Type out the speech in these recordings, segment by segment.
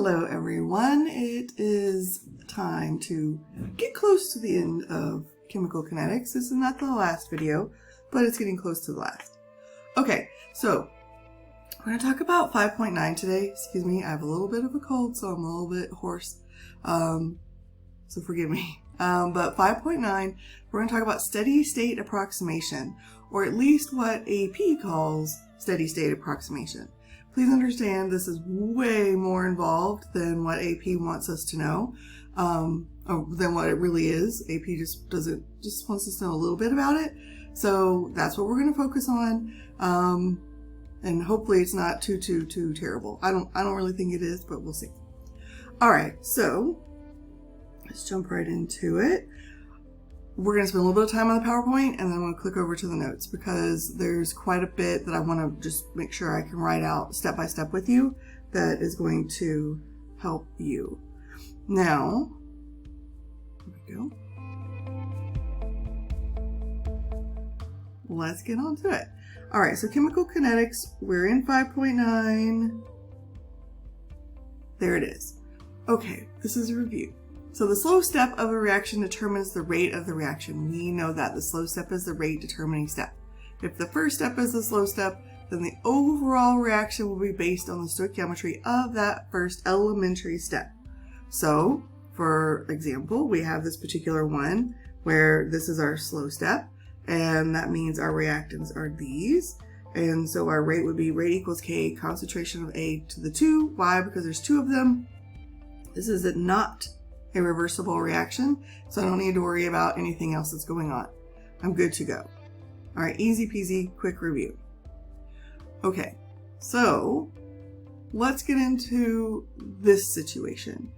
Hello everyone, it is time to get close to the end of chemical kinetics. This is not the last video, but it's getting close to the last. Okay, so we're going to talk about 5.9 today. Excuse me, I have a little bit of a cold, so I'm a little bit hoarse, so forgive me. But 5.9, we're going to talk about steady state approximation, or at least what AP calls steady state approximation. Please understand this is way more involved than what AP wants us to know, or than what it really is. AP just wants us to know a little bit about it. So that's what we're going to focus on. And hopefully it's not too terrible. I don't really think it is, but we'll see. All right, so let's jump right into it. We're going to spend a little bit of time on the PowerPoint, and then I'm going to click over to the notes because there's quite a bit that I want to just make sure I can write out step by step with you that is going to help you. Now, here we go. Let's get on to it. All right, so chemical kinetics, we're in 5.9. There it is. Okay, this is a review. So the slow step of a reaction determines the rate of the reaction. We know that the slow step is the rate determining step. If the first step is the slow step, then the overall reaction will be based on the stoichiometry of that first elementary step. So, for example, we have this particular one where this is our slow step, and that means our reactants are these. And so our rate would be rate equals K, concentration of A to the 2. Why? Because there's 2 of them. This is not a reversible reaction, so I don't need to worry about anything else that's going on. I'm good to go. All right, easy peasy, quick review. Okay, so let's get into this situation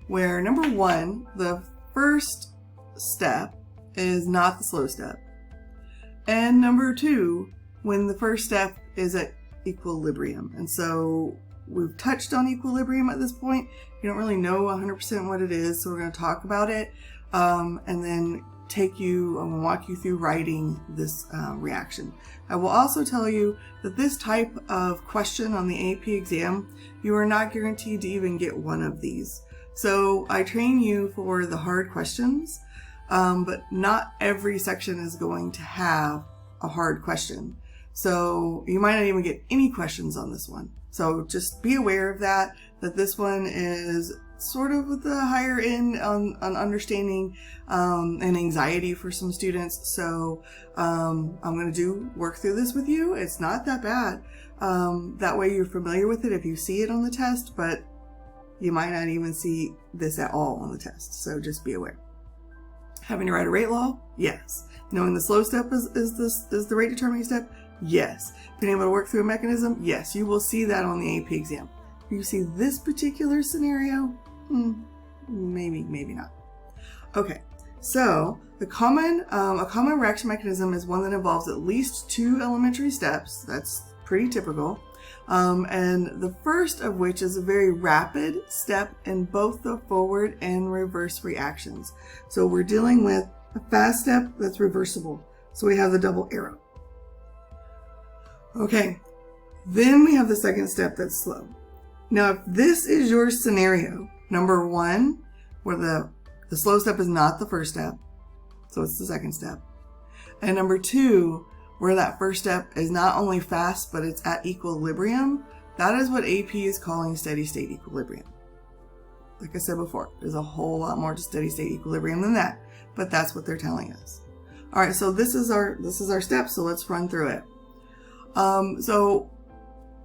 where number 1, the first step is not the slow step. And number 2, when the first step is at equilibrium. And so we've touched on equilibrium at this point. You don't really know 100% what it is, so we're going to talk about it and then walk you through writing this reaction. I will also tell you that this type of question on the AP exam, you are not guaranteed to even get one of these. So I train you for the hard questions, but not every section is going to have a hard question. So you might not even get any questions on this one. So just be aware of that this one is sort of with the higher end on understanding and anxiety for some students. So I'm going to work through this with you. It's not that bad. That way you're familiar with it if you see it on the test, but you might not even see this at all on the test. So just be aware. Having to write a rate law? Yes. Knowing the slow step is the rate determining step? Yes. Being able to work through a mechanism? Yes. You will see that on the AP exam. If you see this particular scenario, maybe not. Okay. So a common reaction mechanism is one that involves at least 2 elementary steps. That's pretty typical. And the first of which is a very rapid step in both the forward and reverse reactions. So we're dealing with a fast step that's reversible. So we have the double arrow. Okay, then we have the second step that's slow. Now, if this is your scenario, number 1, where the slow step is not the first step, so it's the second step, and number 2, where that first step is not only fast, but it's at equilibrium, that is what AP is calling steady state equilibrium. Like I said before, there's a whole lot more to steady state equilibrium than that, but that's what they're telling us. All right, so this is our step, so let's run through it.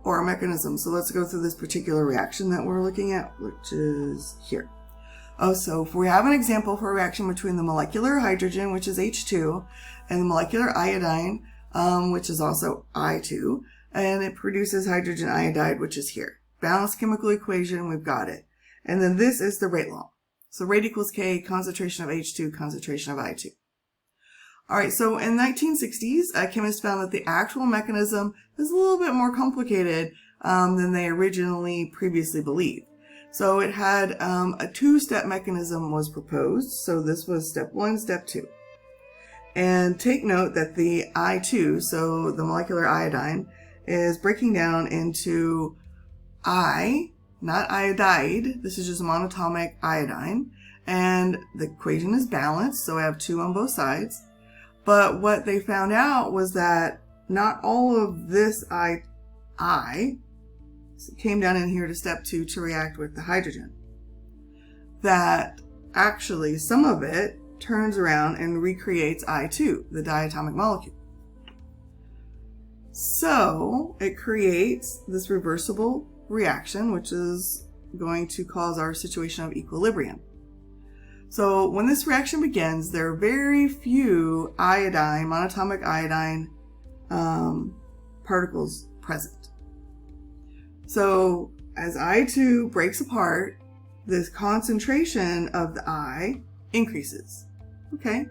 Or a mechanism. So let's go through this particular reaction that we're looking at, which is here. So if we have an example for a reaction between the molecular hydrogen, which is H2, and the molecular iodine, which is also I2, and it produces hydrogen iodide, which is here. Balanced chemical equation, we've got it. And then this is the rate law. So rate equals K, concentration of H2, concentration of I2. All right, so in the 1960s, chemists found that the actual mechanism is a little bit more complicated than they originally previously believed. So it had a 2-step mechanism was proposed. So this was step 1, step 2. And take note that the I2, so the molecular iodine, is breaking down into I not iodide. This is just monatomic iodine. And the equation is balanced, so I have 2 on both sides. But what they found out was that not all of this I came down in here to step 2 to react with the hydrogen. That actually some of it turns around and recreates I2, the diatomic molecule. So it creates this reversible reaction, which is going to cause our situation of equilibrium. So when this reaction begins, there are very few iodine, monatomic iodine particles present. So as I2 breaks apart, this concentration of the I increases. Okay,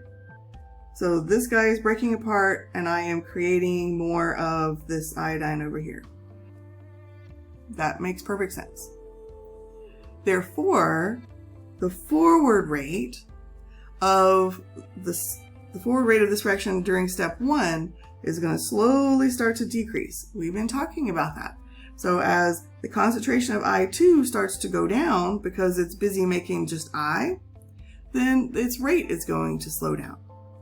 so this guy is breaking apart and I am creating more of this iodine over here. That makes perfect sense. Therefore, the forward rate of this reaction during step 1 is going to slowly start to decrease. We've been talking about that. So as the concentration of I2 starts to go down because it's busy making just I, then its rate is going to slow down.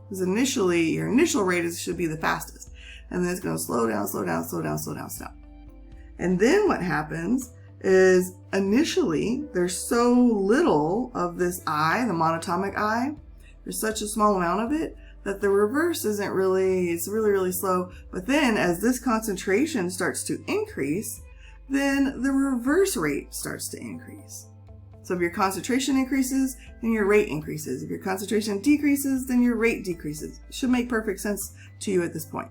Because initially, your initial rate should be the fastest. And then it's going to slow down, slow down, slow down, slow down, slow down. And then what happens is initially there's so little of this I, the monatomic I, there's such a small amount of it that the reverse isn't really, it's really, really slow. But then as this concentration starts to increase, then the reverse rate starts to increase. So if your concentration increases, then your rate increases. If your concentration decreases, then your rate decreases. It should make perfect sense to you at this point.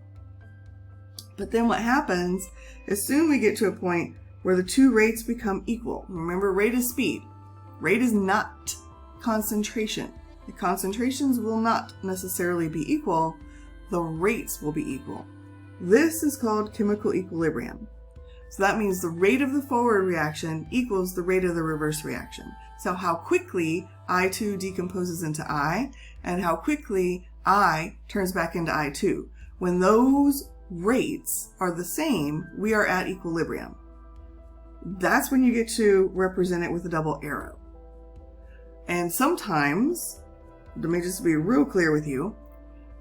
But then what happens is soon we get to a point where the 2 rates become equal. Remember, rate is speed. Rate is not concentration. The concentrations will not necessarily be equal. The rates will be equal. This is called chemical equilibrium. So that means the rate of the forward reaction equals the rate of the reverse reaction. So how quickly I2 decomposes into I and how quickly I turns back into I2. When those rates are the same, we are at equilibrium. That's when you get to represent it with a double arrow. And sometimes, let me just be real clear with you,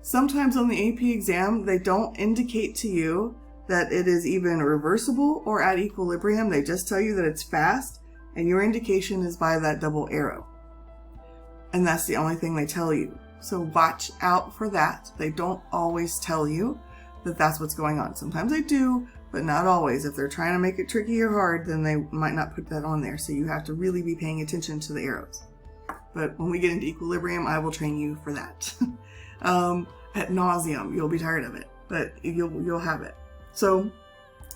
sometimes on the AP exam, they don't indicate to you that it is even reversible or at equilibrium. They just tell you that it's fast, and your indication is by that double arrow. And that's the only thing they tell you. So watch out for that. They don't always tell you that that's what's going on. Sometimes they do, but not always. If they're trying to make it tricky or hard, then they might not put that on there. So you have to really be paying attention to the arrows. But when we get into equilibrium, I will train you for that. At nauseum, you'll be tired of it, but you'll have it. So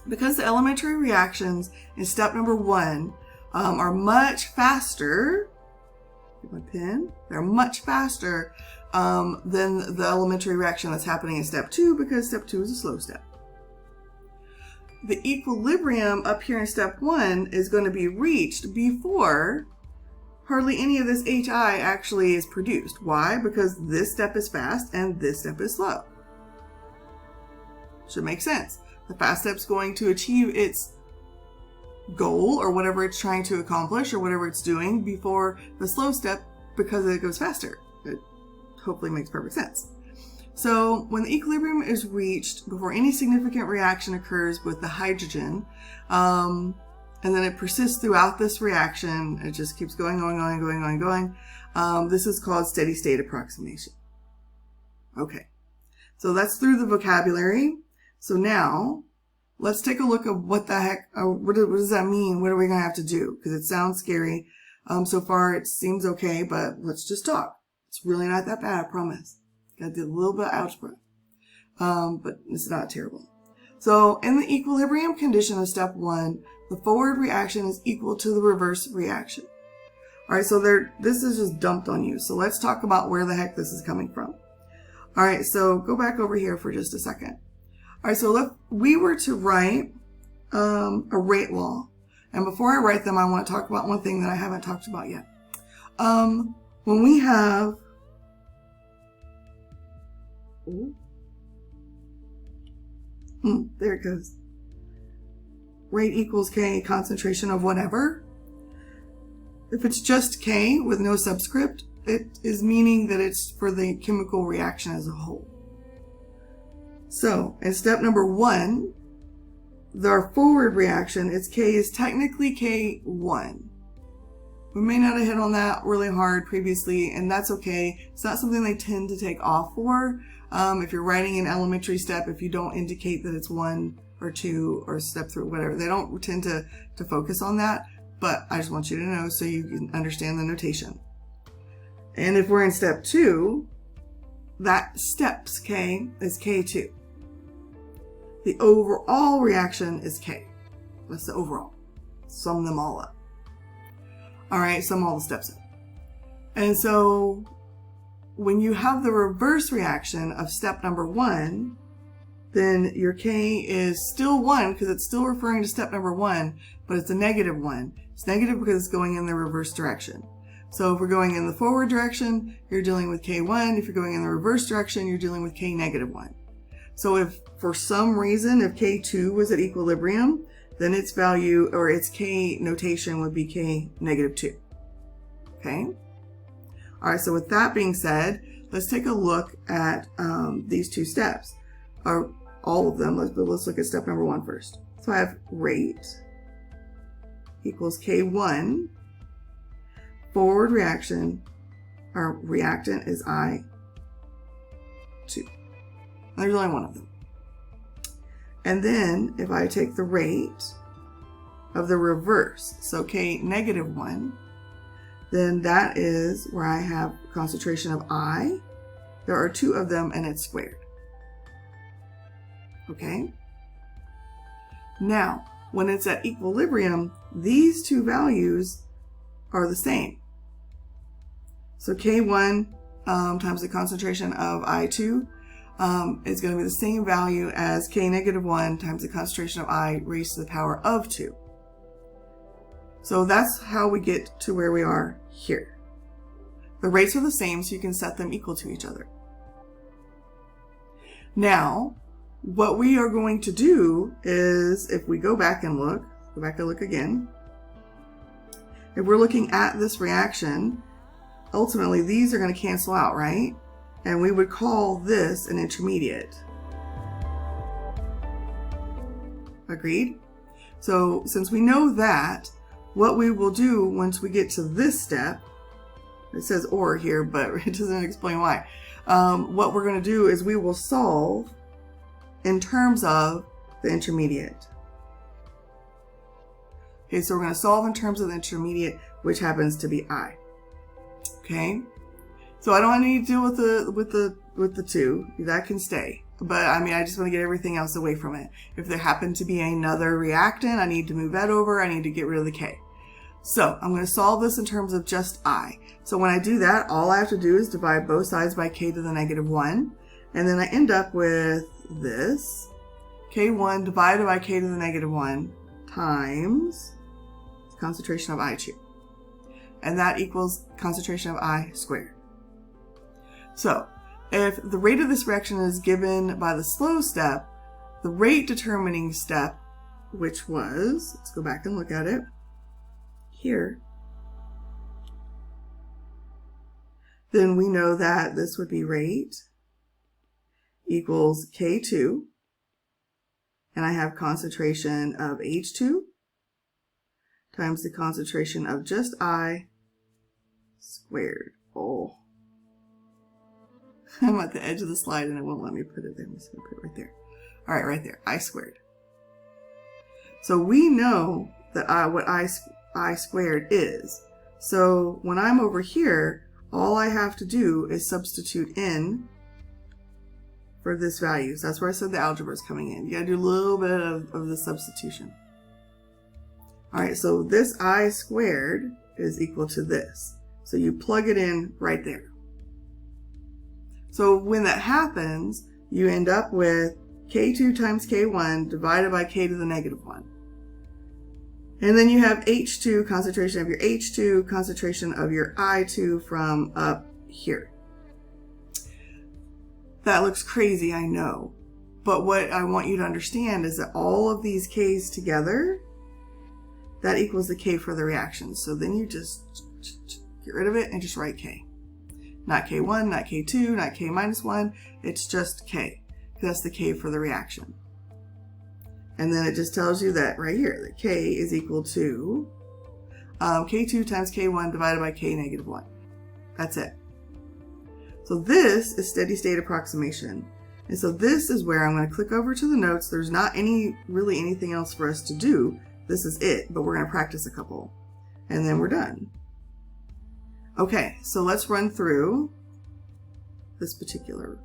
because the elementary reactions in step number 1 are much faster, get my pen, they're much faster than the elementary reaction that's happening in step 2, because step 2 is a slow step. The equilibrium up here in step 1 is going to be reached before hardly any of this HI actually is produced. Why? Because this step is fast and this step is slow. Should make sense. The fast step's going to achieve its goal or whatever it's trying to accomplish or whatever it's doing before the slow step, because it goes faster. It hopefully makes perfect sense. So when the equilibrium is reached before any significant reaction occurs with the hydrogen, and then it persists throughout this reaction, it just keeps going. This is called steady state approximation. Okay, so that's through the vocabulary. So now let's take a look at what the heck, what does that mean? What are we going to have to do? Because it sounds scary. So far it seems okay, but let's just talk. It's really not that bad, I promise. Got to do a little bit of algebra, but it's not terrible. So in the equilibrium condition of step 1, the forward reaction is equal to the reverse reaction. All right, so this is just dumped on you. So let's talk about where the heck this is coming from. All right, so go back over here for just a second. All right, so if we were to write a rate law, and before I write them, I want to talk about one thing that I haven't talked about yet. When we have there it goes. Rate equals K, concentration of whatever. If it's just K with no subscript, it is meaning that it's for the chemical reaction as a whole. So in step number 1, our forward reaction, its K is technically K1. We may not have hit on that really hard previously, and that's okay. It's not something they tend to take off for. If you're writing an elementary step, if you don't indicate that it's 1 or 2 or step 3, whatever, they don't tend to focus on that. But I just want you to know so you can understand the notation. And if we're in step 2, that step's K is K2. The overall reaction is K. That's the overall. Sum them all up. All right, sum all the steps up. And so when you have the reverse reaction of step number 1, then your K is still 1 because it's still referring to step number 1, but it's a negative 1. It's negative because it's going in the reverse direction. So if we're going in the forward direction, you're dealing with K1. If you're going in the reverse direction, you're dealing with K negative 1. So if for some reason, if K2 was at equilibrium, then its value or its K notation would be K negative 2. Okay? All right, so with that being said, let's take a look at these 2 steps, or all of them. Let's look at step number 1 first. So I have rate equals K1, forward reaction, our reactant is I2. There's only one of them. And then if I take the rate of the reverse, so K negative 1, then that is where I have concentration of I. There are 2 of them and it's squared. Okay? Now, when it's at equilibrium, these 2 values are the same. So K1 times the concentration of I2 is going to be the same value as K negative 1 times the concentration of I raised to the power of 2. So that's how we get to where we are here. The rates are the same, so you can set them equal to each other. Now, what we are going to do is, if we go back and look again, if we're looking at this reaction, ultimately these are going to cancel out, right? And we would call this an intermediate. Agreed? So since we know that, what we will do once we get to this step, it says or here, but it doesn't explain why. What we're going to do is we will solve in terms of the intermediate. Okay, so we're going to solve in terms of the intermediate, which happens to be I. Okay, so I don't need to deal with the 2. That can stay. But I mean, I just want to get everything else away from it. If there happened to be another reactant, I need to move that over. I need to get rid of the K. So I'm going to solve this in terms of just I. So when I do that, all I have to do is divide both sides by K to the negative 1. And then I end up with this. K1 divided by K to the negative 1 times concentration of I2. And that equals concentration of I squared. So if the rate of this reaction is given by the slow step, the rate determining step, which was, let's go back and look at it here, then we know that this would be rate equals K2, and I have concentration of H2 times the concentration of just I squared. Oh, I'm at the edge of the slide and it won't let me put it there. I'm just going to put it right there. All right, right there, I squared. So we know that what I squared is. So when I'm over here, all I have to do is substitute in for this value. So that's where I said the algebra is coming in. You got to do a little bit of the substitution. All right, so this I squared is equal to this. So you plug it in right there. So when that happens, you end up with K2 times K1 divided by K to the negative 1. And then you have H2, concentration of your H2, concentration of your I2 from up here. That looks crazy, I know. But what I want you to understand is that all of these K's together, that equals the K for the reaction. So then you just get rid of it and just write K. Not K1, not K2, not K minus 1. It's just K. That's the K for the reaction. And then it just tells you that right here, that K is equal to K2 times K1 divided by K negative 1. That's it. So this is steady state approximation. And so this is where I'm going to click over to the notes. There's not really anything else for us to do. This is it, but we're going to practice a couple. And then we're done. Okay, so let's run through this particular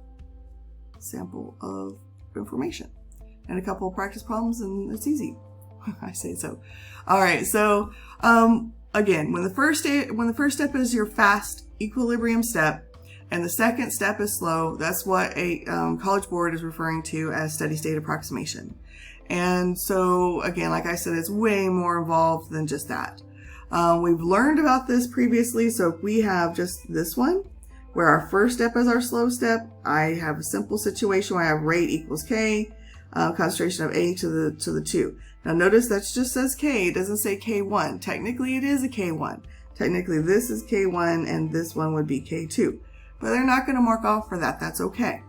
sample of information. And a couple of practice problems, and it's easy. I say so. All right, so again, when the first step is your fast equilibrium step, and the second step is slow, that's what a College Board is referring to as steady state approximation. And so again, like I said, it's way more involved than just that. We've learned about this previously, so if we have just this one, where our first step is our slow step, I have a simple situation where I have rate equals K, concentration of A to the 2. Now notice that just says K, it doesn't say K1. Technically it is a K1. Technically this is K1 and this one would be K2. But they're not going to mark off for that. That's okay.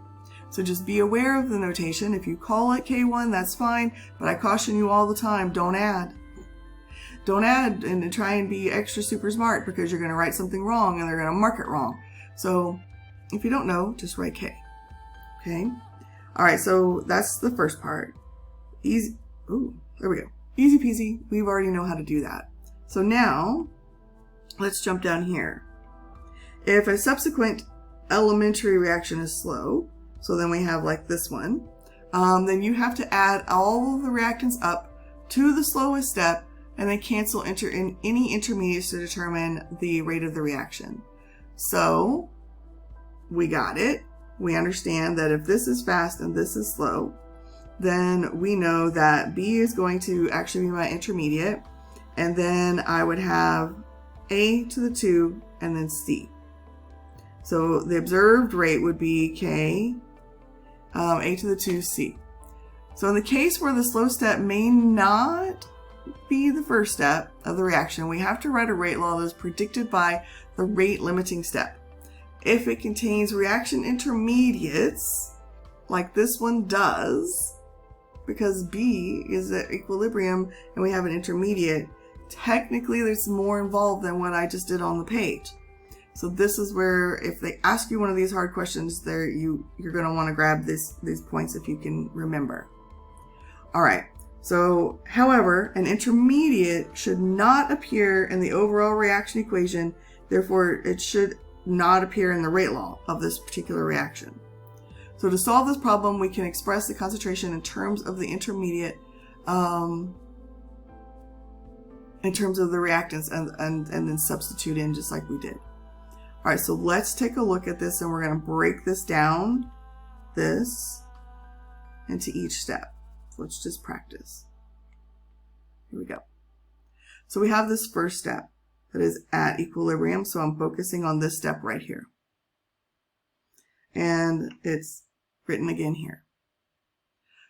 So just be aware of the notation. If you call it K1, that's fine. But I caution you all the time, don't add. Don't add and try and be extra super smart, because you're going to write something wrong and they're going to mark it wrong. So if you don't know, just write K. Okay? All right, so that's the first part. Easy. Ooh, there we go. Easy peasy. We already know how to do that. So now let's jump down here. If a subsequent elementary reaction is slow, so then we have like this one, then you have to add all of the reactants up to the slowest step and then cancel in any intermediates to determine the rate of the reaction. So we got it. We understand that if this is fast and this is slow, then we know that B is going to actually be my intermediate, and then I would have A to the 2 and then C. So the observed rate would be K, A to the 2, C. So in the case where the slow step may not be the first step of the reaction, we have to write a rate law that is predicted by the rate limiting step. If it contains reaction intermediates, like this one does, because B is at equilibrium and we have an intermediate, technically there's more involved than what I just did on the page. So this is where, if they ask you one of these hard questions, you're going to want to grab these points if you can remember. All right. So, however, an intermediate should not appear in the overall reaction equation. Therefore, it should not appear in the rate law of this particular reaction. So to solve this problem, we can express the concentration in terms of the intermediate, in terms of the reactants, and then substitute in just like we did. All right, so let's take a look at this, and we're going to break this down, into each step. So let's just practice. Here we go. So we have this first step that is at equilibrium, so I'm focusing on this step right here. And it's written again here.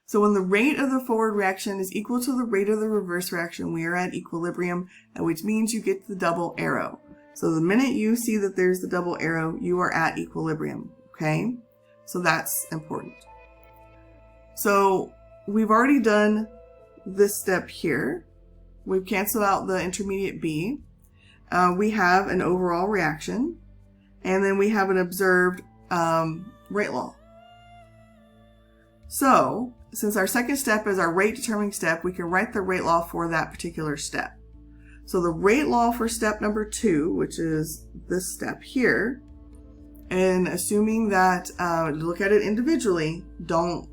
So when the rate of the forward reaction is equal to the rate of the reverse reaction, we are at equilibrium, which means you get the double arrow. So the minute you see that there's the double arrow, you are at equilibrium, okay? So that's important. So we've already done this step here. We've canceled out the intermediate B. We have an overall reaction, and then we have an observed rate law. So since our second step is our rate determining step, we can write the rate law for that particular step. So the rate law for step number 2, which is this step here, and assuming that, look at it individually, don't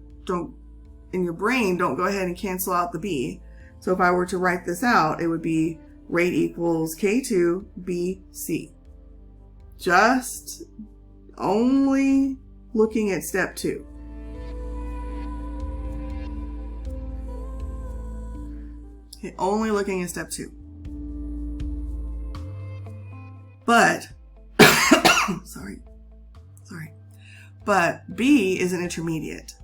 in your brain, don't go ahead and cancel out the B. So if I were to write this out, it would be rate equals K2 B C. Just only looking at step 2. Okay, only looking at step 2. But, sorry, but B is an intermediate.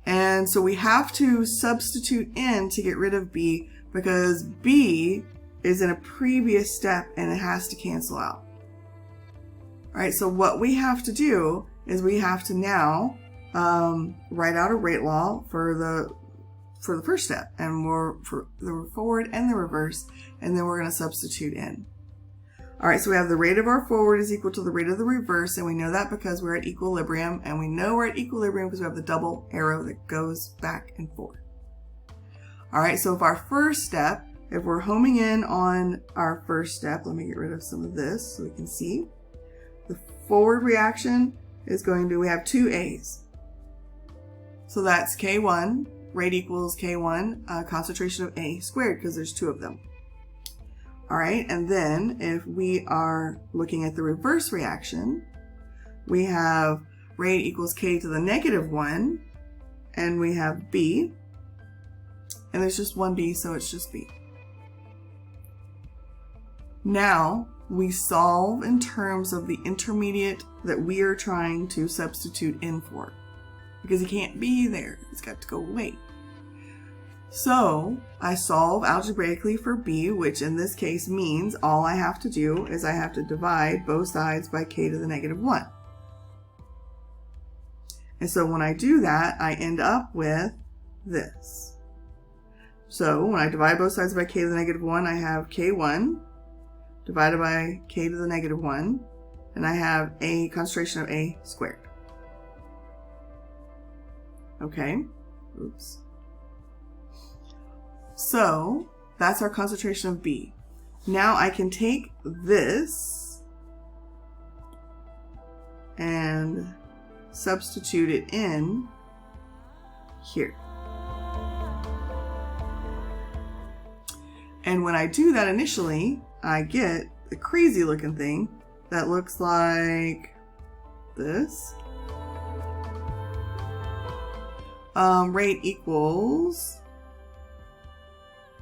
And so we have to substitute in to get rid of B because B is in a previous step and it has to cancel out. All right, so what we have to do is we have to now write out a rate law for the first step, and for the forward and the reverse, and then we're going to substitute in. All right, so we have the rate of our forward is equal to the rate of the reverse, and we know that because we're at equilibrium, and we know we're at equilibrium because we have the double arrow that goes back and forth. All right, so if our first step, if we're homing in on our first step, let me get rid of some of this so we can see. The forward reaction is going to, we have two A's. So that's K1, rate equals K1, concentration of A squared, because there's two of them. All right, and then if we are looking at the reverse reaction, we have rate equals K to the -1, and we have B, and there's just one B, so it's just B. Now, we solve in terms of the intermediate that we are trying to substitute in for, because he can't be there, he's got to go away. So I solve algebraically for B, which in this case means all I have to do is I have to divide both sides by K to the -1. And so when I do that, I end up with this. So when I divide both sides by K to the -1, I have K1 divided by K to the -1, and I have a concentration of A squared. Okay, oops. So that's our concentration of B. Now I can take this and substitute it in here. And when I do that initially, I get a crazy looking thing that looks like this. Rate equals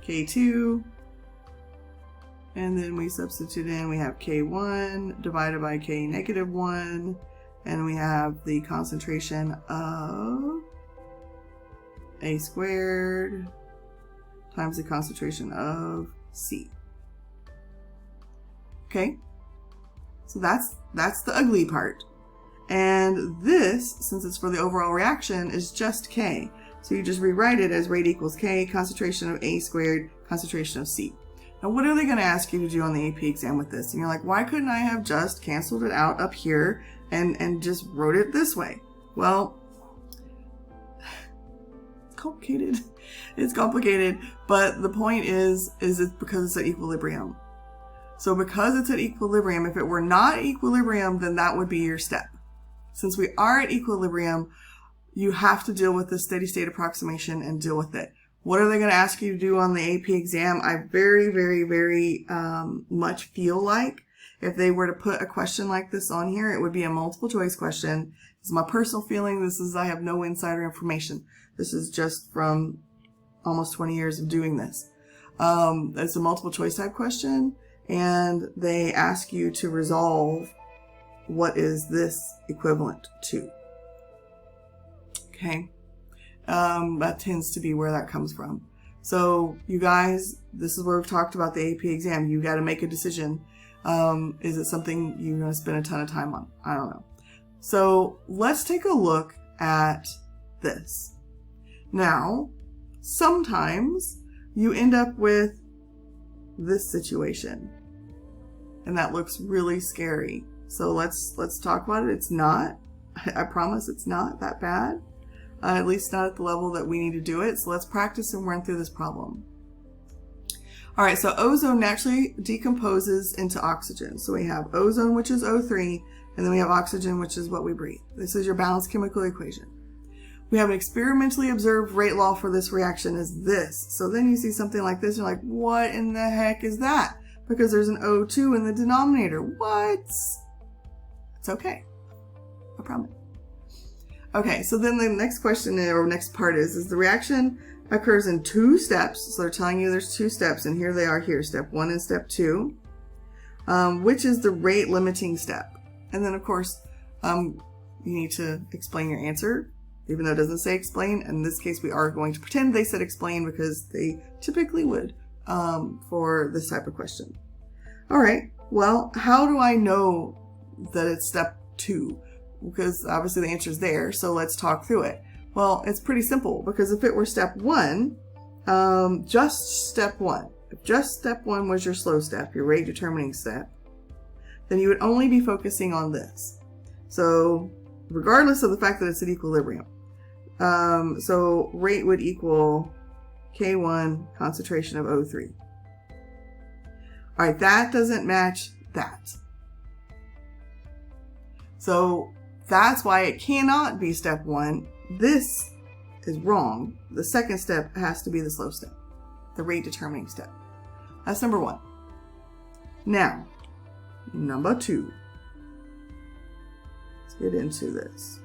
K2, and then we substitute in, we have K1 divided by K -1, and we have the concentration of A squared times the concentration of C. Okay, so that's the ugly part. And this, since it's for the overall reaction, is just K. So you just rewrite it as rate equals K, concentration of A squared, concentration of C. Now what are they going to ask you to do on the AP exam with this? And you're like, why couldn't I have just canceled it out up here and just wrote it this way? Well, it's complicated. It's complicated, but the point is it's because it's at equilibrium. So because it's at equilibrium, if it were not at equilibrium, then that would be your step. Since we are at equilibrium, you have to deal with the steady state approximation and deal with it. What are they going to ask you to do on the AP exam? I very, very, very much feel like if they were to put a question like this on here, it would be a multiple choice question. This is my personal feeling. I have no insider information. This is just from almost 20 years of doing this. It's a multiple choice type question, and they ask you to resolve what is this equivalent to. Okay, that tends to be where that comes from. So you guys, this is where we've talked about the AP exam. You got to make a decision. Is it something you're going to spend a ton of time on? I don't know. So let's take a look at this. Now, sometimes you end up with this situation, and that looks really scary. So let's talk about it. It's not, I promise it's not that bad. At least not at the level that we need to do it. So let's practice and run through this problem. All right, so ozone naturally decomposes into oxygen. So we have ozone, which is O3, and then we have oxygen, which is what we breathe. This is your balanced chemical equation. We have an experimentally observed rate law for this reaction is this. So then you see something like this, you're like, what in the heck is that? Because there's an O2 in the denominator. What? It's okay. I promise. Okay, so then the next question or next part is the reaction occurs in two steps. So they're telling you there's two steps, and here they are here, step 1 and step 2, which is the rate limiting step. And then of course, you need to explain your answer even though it doesn't say explain. In this case, we are going to pretend they said explain because they typically would for this type of question. All right, well, how do I know that it's step 2? Because obviously the answer is there, so let's talk through it. Well, it's pretty simple, because if it were step 1, just step 1, if just step 1 was your slow step, your rate determining step, then you would only be focusing on this. So regardless of the fact that it's at equilibrium, so rate would equal K1 concentration of O3. All right, that doesn't match that. So that's why it cannot be step 1. This is wrong. The second step has to be the slow step, the rate determining step. That's number 1. Now, number 2. Let's get into this.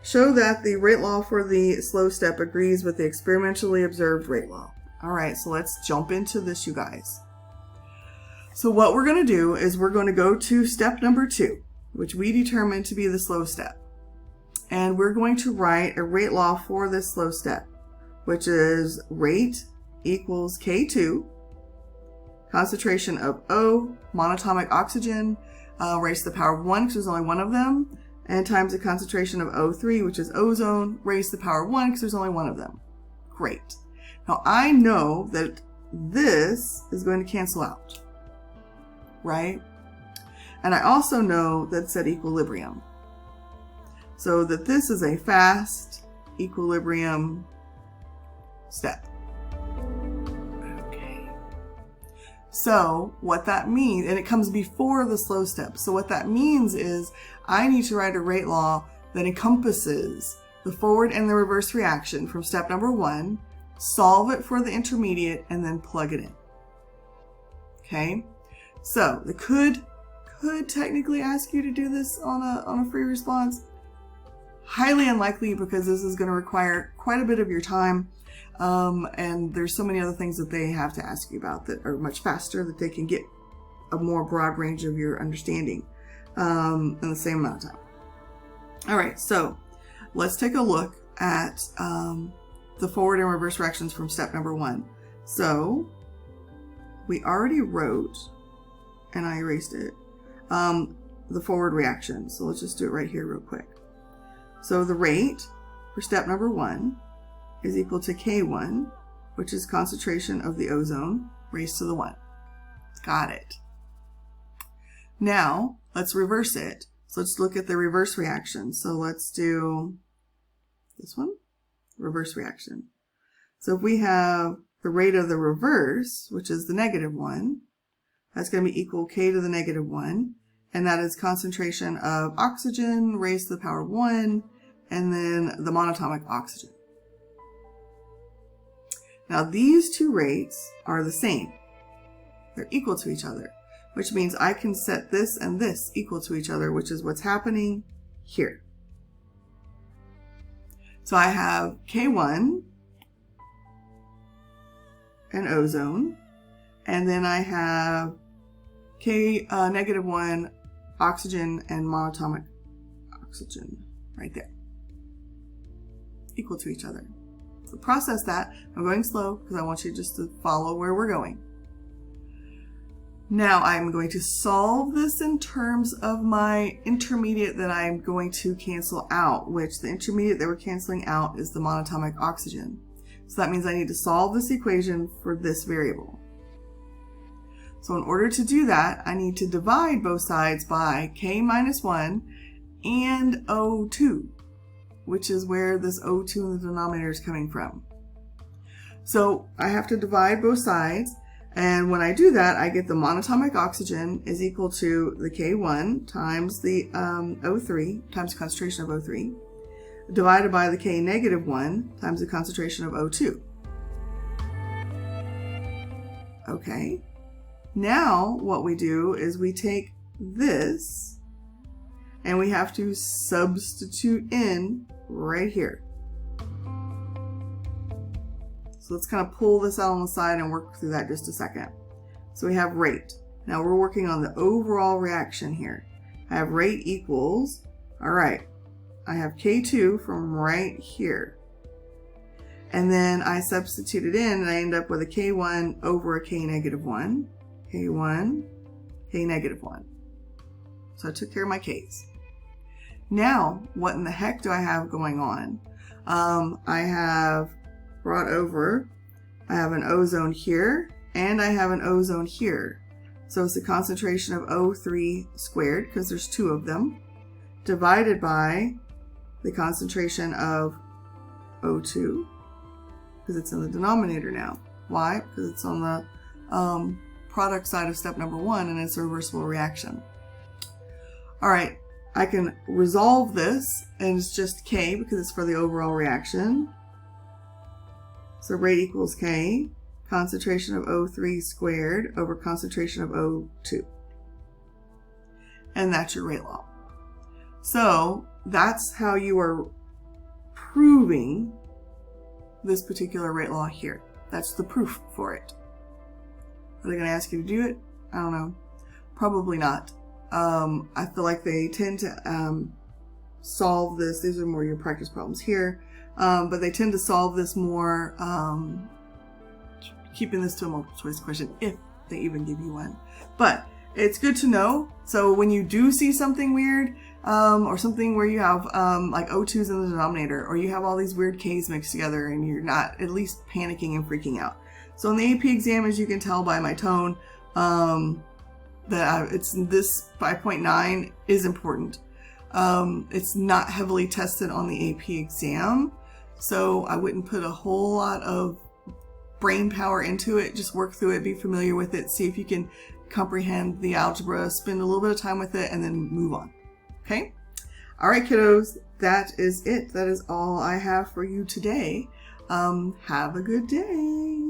Show that the rate law for the slow step agrees with the experimentally observed rate law. All right, so let's jump into this, you guys. So what we're going to do is we're going to go to step number 2, which we determined to be the slow step. And we're going to write a rate law for this slow step, which is rate equals K2, concentration of O, monatomic oxygen, raised to the power of 1 because there's only one of them, and times the concentration of O3, which is ozone, raised to the power of 1 because there's only one of them. Great. Now I know that this is going to cancel out, right? And I also know that it's at equilibrium. So that this is a fast equilibrium step. Okay. So what that means, and it comes before the slow step. So what that means is I need to write a rate law that encompasses the forward and the reverse reaction from step number 1, solve it for the intermediate, and then plug it in. Okay. So the could technically ask you to do this on a free response. Highly unlikely, because this is going to require quite a bit of your time, and there's so many other things that they have to ask you about that are much faster, that they can get a more broad range of your understanding in the same amount of time. All right, so let's take a look at the forward and reverse reactions from step number 1. So we already wrote, and I erased it, the forward reaction. So let's just do it right here real quick. So the rate for step number 1 is equal to K1, which is concentration of the ozone raised to the 1. Got it. Now let's reverse it. So let's look at the reverse reaction. So let's do this one, reverse reaction. So if we have the rate of the reverse, which is the -1, that's going to be equal K to the -1. And that is concentration of oxygen raised to the power of 1, and then the monatomic oxygen. Now these two rates are the same. They're equal to each other, which means I can set this and this equal to each other, which is what's happening here. So I have K1 and ozone, and then I have -1 oxygen and monatomic oxygen right there, equal to each other. So process that. I'm going slow because I want you just to follow where we're going. Now I'm going to solve this in terms of my intermediate that I'm going to cancel out, which the intermediate that we're canceling out is the monatomic oxygen. So that means I need to solve this equation for this variable. So in order to do that, I need to divide both sides by K-1 and O2, which is where this O2 in the denominator is coming from. So I have to divide both sides, and when I do that, I get the monatomic oxygen is equal to the K1 times the O3, times the concentration of O3, divided by the K-1 times the concentration of O2. Okay. Now what we do is we take this and we have to substitute in right here. So let's kind of pull this out on the side and work through that just a second. So we have rate. Now we're working on the overall reaction here. I have rate equals, all right, I have K2 from right here. And then I substitute it in and I end up with a K1 over a K negative 1. K1, K negative 1. So I took care of my Ks. Now, what in the heck do I have going on? I have brought over, I have an ozone here and I have an ozone here. So it's the concentration of O3 squared, because there's two of them, divided by the concentration of O2, because it's in the denominator now. Why? Because it's on the product side of step number 1 and it's a reversible reaction. All right, I can resolve this and it's just K because it's for the overall reaction. So rate equals K, concentration of O3 squared over concentration of O2. And that's your rate law. So that's how you are proving this particular rate law here. That's the proof for it. Are they going to ask you to do it? I don't know. Probably not. I feel like they tend to solve this. These are more your practice problems here. But they tend to solve this more, keeping this to a multiple choice question, if they even give you one. But it's good to know. So when you do see something weird, or something where you have like O2s in the denominator, or you have all these weird Ks mixed together and you're not at least panicking and freaking out. So in the AP exam, as you can tell by my tone, that it's this 5.9 is important. It's not heavily tested on the AP exam, so I wouldn't put a whole lot of brain power into it. Just work through it, be familiar with it, see if you can comprehend the algebra, spend a little bit of time with it, and then move on. Okay? All right, kiddos, that is it. That is all I have for you today. Have a good day.